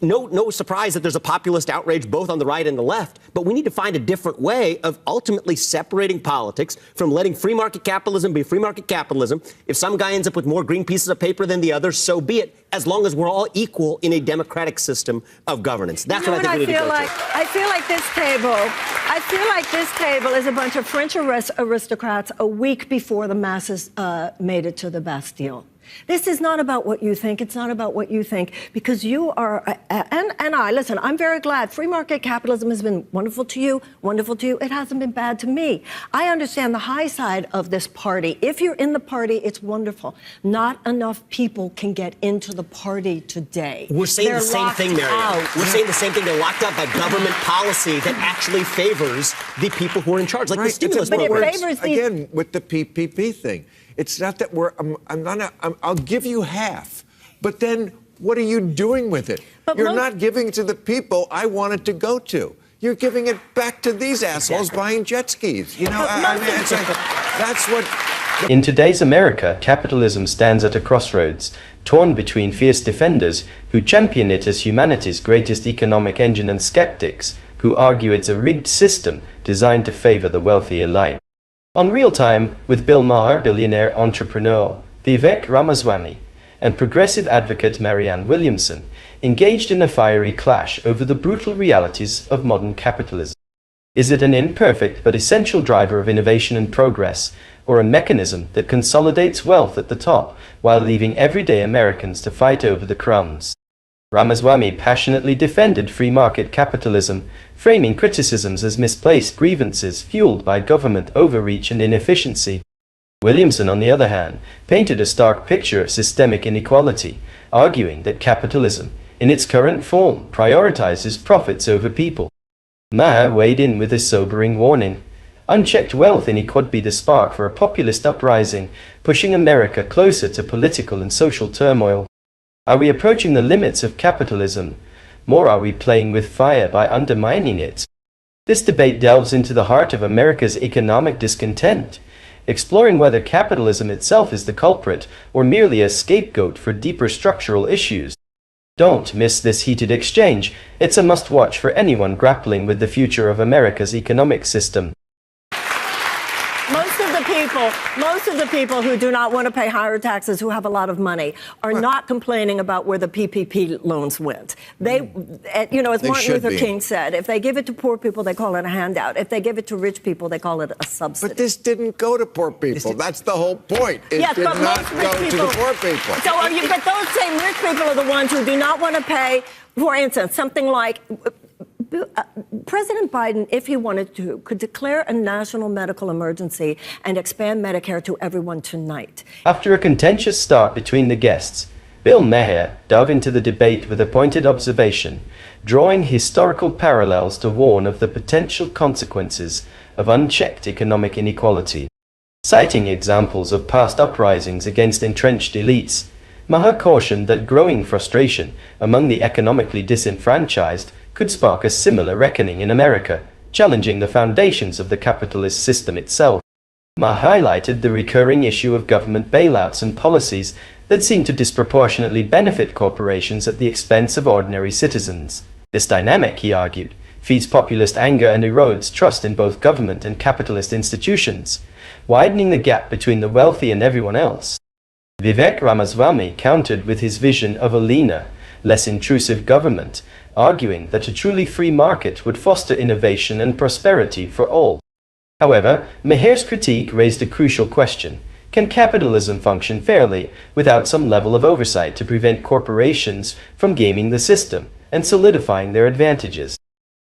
No surprise that there's a populist outrage both on the right and the left, but we need to find a different way of ultimately separating politics from letting free market capitalism be free market capitalism. If some guy ends up with more green pieces of paper than the other, so be it, as long as we're all equal in a democratic system of governance. That's what I think we need to go to. I feel like this table is a bunch of French aristocrats a week before the masses made it to the Bastille. This is not about what you think. It's not about what you think, because you are, listen, I'm very glad free market capitalism has been wonderful to you. It hasn't been bad to me. I understand the high side of this party. If you're in the party, it's wonderful. Not enough people can get into the party today. We're saying the same thing, Marianne. We're saying the same thing. They're locked out by government policy that actually favors the people who are in charge, like the stimulus programs. Again, with the PPP thing. It's not that I'll give you half, but then what are you doing with it? You're not giving it to the people I want it to go to. You're giving it back to these assholes buying jet skis. You know, it's like, that's what... In today's America, capitalism stands at a crossroads, torn between fierce defenders who champion it as humanity's greatest economic engine and skeptics who argue it's a rigged system designed to favor the wealthy elite. On Real Time, with Bill Maher, billionaire entrepreneur Vivek Ramaswamy, and progressive advocate Marianne Williamson, engaged in a fiery clash over the brutal realities of modern capitalism. Is it an imperfect but essential driver of innovation and progress, or a mechanism that consolidates wealth at the top while leaving everyday Americans to fight over the crumbs? Ramaswamy passionately defended free market capitalism, framing criticisms as misplaced grievances fueled by government overreach and inefficiency. Williamson, on the other hand, painted a stark picture of systemic inequality, arguing that capitalism, in its current form, prioritizes profits over people. Maher weighed in with a sobering warning. Unchecked wealth inequality could be the spark for a populist uprising, pushing America closer to political and social turmoil. Are we approaching the limits of capitalism? More, are we playing with fire by undermining it? This debate delves into the heart of America's economic discontent, exploring whether capitalism itself is the culprit or merely a scapegoat for deeper structural issues. Don't miss this heated exchange. It's a must-watch for anyone grappling with the future of America's economic system. Most of the people who do not want to pay higher taxes, who have a lot of money, are not complaining about where the PPP loans went. They, as Martin Luther King said, if they give it to poor people, they call it a handout. If they give it to rich people, they call it a subsidy. But this didn't go to poor people. That's the whole point. It did not go to the poor people. But those same rich people are the ones who do not want to pay, for instance, something like... President Biden, if he wanted to, could declare a national medical emergency and expand Medicare to everyone tonight. After a contentious start between the guests, Bill Maher dove into the debate with a pointed observation, drawing historical parallels to warn of the potential consequences of unchecked economic inequality. Citing examples of past uprisings against entrenched elites, Maher cautioned that growing frustration among the economically disenfranchised could spark a similar reckoning in America, challenging the foundations of the capitalist system itself. Maher highlighted the recurring issue of government bailouts and policies that seem to disproportionately benefit corporations at the expense of ordinary citizens. This dynamic, he argued, feeds populist anger and erodes trust in both government and capitalist institutions, widening the gap between the wealthy and everyone else. Vivek Ramaswamy countered with his vision of a leaner, less intrusive government, arguing that a truly free market would foster innovation and prosperity for all. However, Maher's critique raised a crucial question. Can capitalism function fairly without some level of oversight to prevent corporations from gaming the system and solidifying their advantages?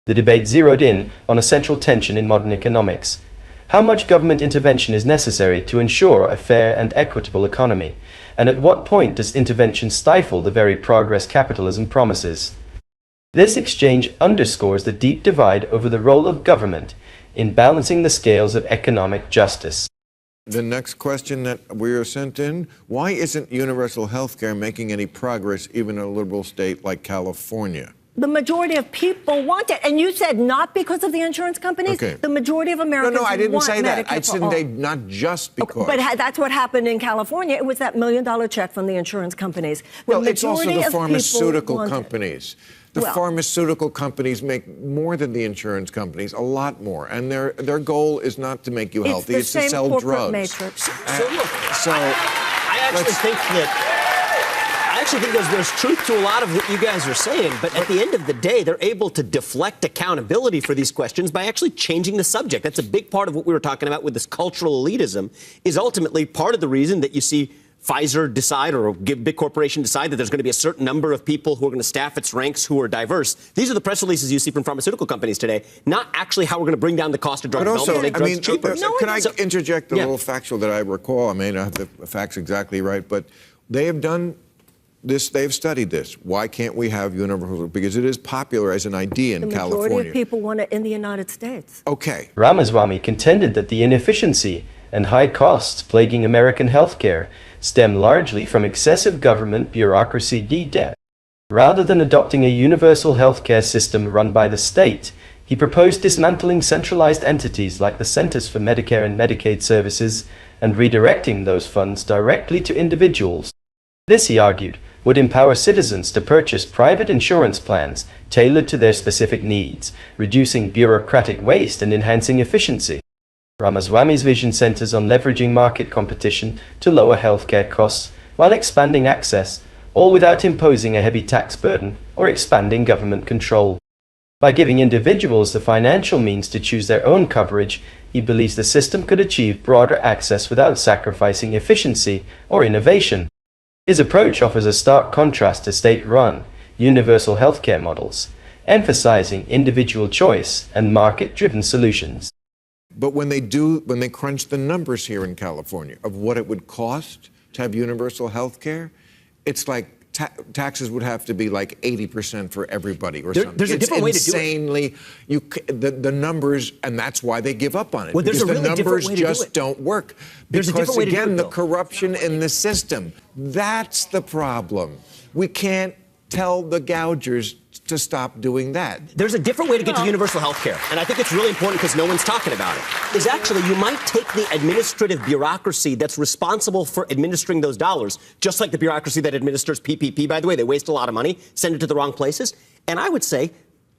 The debate zeroed in on a central tension in modern economics. How much government intervention is necessary to ensure a fair and equitable economy? And at what point does intervention stifle the very progress capitalism promises? This exchange underscores the deep divide over the role of government in balancing the scales of economic justice. The next question that we are sent in, why isn't universal health care making any progress even in a liberal state like California? The majority of people want it. And you said not because of the insurance companies? Okay. The majority of Americans No, I didn't say that. Medicare I for all. said not just because. Okay, but that's what happened in California. It was that $1 million check from the insurance companies. Well, it's also majority the of pharmaceutical people want it. companies. The Well- pharmaceutical companies make more than the insurance companies, a lot more. And their goal is not to make you healthy, it's the to same sell corporate drugs. matrix. So look, I actually think there's truth to a lot of what you guys are saying, but at the end of the day, they're able to deflect accountability for these questions by actually changing the subject. That's a big part of what we were talking about with this cultural elitism, is ultimately part of the reason that you see Pfizer decide or a big corporation decide that there's going to be a certain number of people who are going to staff its ranks who are diverse. These are the press releases you see from pharmaceutical companies today, not actually how we're going to bring down the cost of drug But also, development and make drugs cheaper. can I interject a little factual that I recall? I may not have the facts exactly right, but they have done this, they've studied this. Why can't we have universal? Because it is popular as an idea in California. The majority of people want it in the United States. Okay. Ramaswamy contended that the inefficiency and high costs plaguing American healthcare stem largely from excessive government bureaucracy debt. Rather than adopting a universal healthcare system run by the state, he proposed dismantling centralized entities like the Centers for Medicare and Medicaid Services and redirecting those funds directly to individuals. This, he argued, would empower citizens to purchase private insurance plans tailored to their specific needs, reducing bureaucratic waste and enhancing efficiency. Ramaswamy's vision centers on leveraging market competition to lower healthcare costs while expanding access, all without imposing a heavy tax burden or expanding government control. By giving individuals the financial means to choose their own coverage, he believes the system could achieve broader access without sacrificing efficiency or innovation. His approach offers a stark contrast to state-run, universal healthcare models, emphasizing individual choice and market-driven solutions. But when they crunch the numbers here in California of what it would cost to have universal health care, it's like taxes would have to be like 80% for everybody or something. There's a different way to do it. Insanely, the numbers, and that's why they give up on it. Well, there's because a really the different numbers way to do just it. don't work. There's a Because different way to do again, it, the Bill. corruption in the system, that's the problem. We can't tell the gougers to stop doing that. There's a different way to get to universal health care, and I think it's really important because no one's talking about it, is actually you might take the administrative bureaucracy that's responsible for administering those dollars, just like the bureaucracy that administers PPP, by the way, they waste a lot of money, send it to the wrong places, and I would say,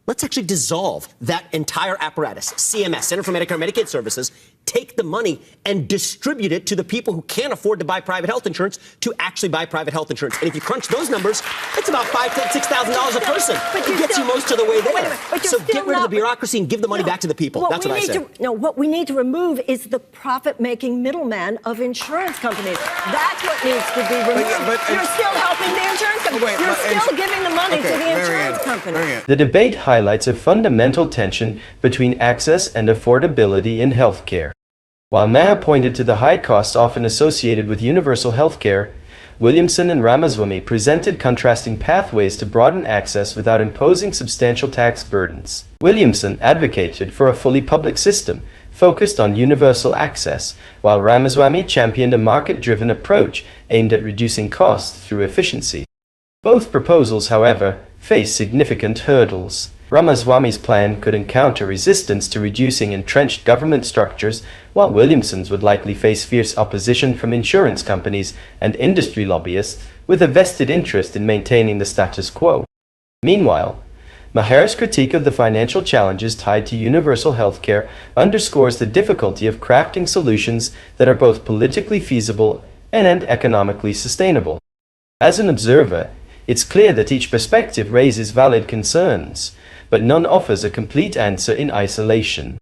let's actually dissolve that entire apparatus, CMS, Center for Medicare and Medicaid Services, take the money and distribute it to the people who can't afford to buy private health insurance to actually buy private health insurance. And if you crunch those numbers, it's about $5,000 to $6,000 a person. It gets you most of the way there. So get rid of the bureaucracy and give the money back to the people. That's what I say. What we need to remove is the profit-making middleman of insurance companies. That's what needs to be removed. You're still helping the insurance companies. You're still giving the money to the insurance companies. The debate highlights a fundamental tension between access and affordability in healthcare. While Maher pointed to the high costs often associated with universal healthcare, Williamson and Ramaswamy presented contrasting pathways to broaden access without imposing substantial tax burdens. Williamson advocated for a fully public system focused on universal access, while Ramaswamy championed a market-driven approach aimed at reducing costs through efficiency. Both proposals, however, face significant hurdles. Ramaswamy's plan could encounter resistance to reducing entrenched government structures, while Williamson's would likely face fierce opposition from insurance companies and industry lobbyists with a vested interest in maintaining the status quo. Meanwhile, Maher's critique of the financial challenges tied to universal healthcare underscores the difficulty of crafting solutions that are both politically feasible and economically sustainable. As an observer, it's clear that each perspective raises valid concerns, but none offers a complete answer in isolation.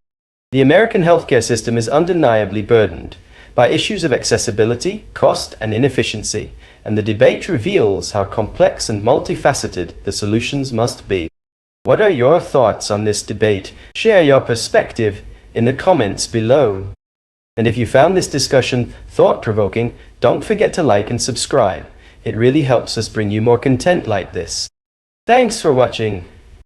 The American healthcare system is undeniably burdened by issues of accessibility, cost, and inefficiency, and the debate reveals how complex and multifaceted the solutions must be. What are your thoughts on this debate? Share your perspective in the comments below. And if you found this discussion thought-provoking, don't forget to like and subscribe. It really helps us bring you more content like this. Thanks for watching.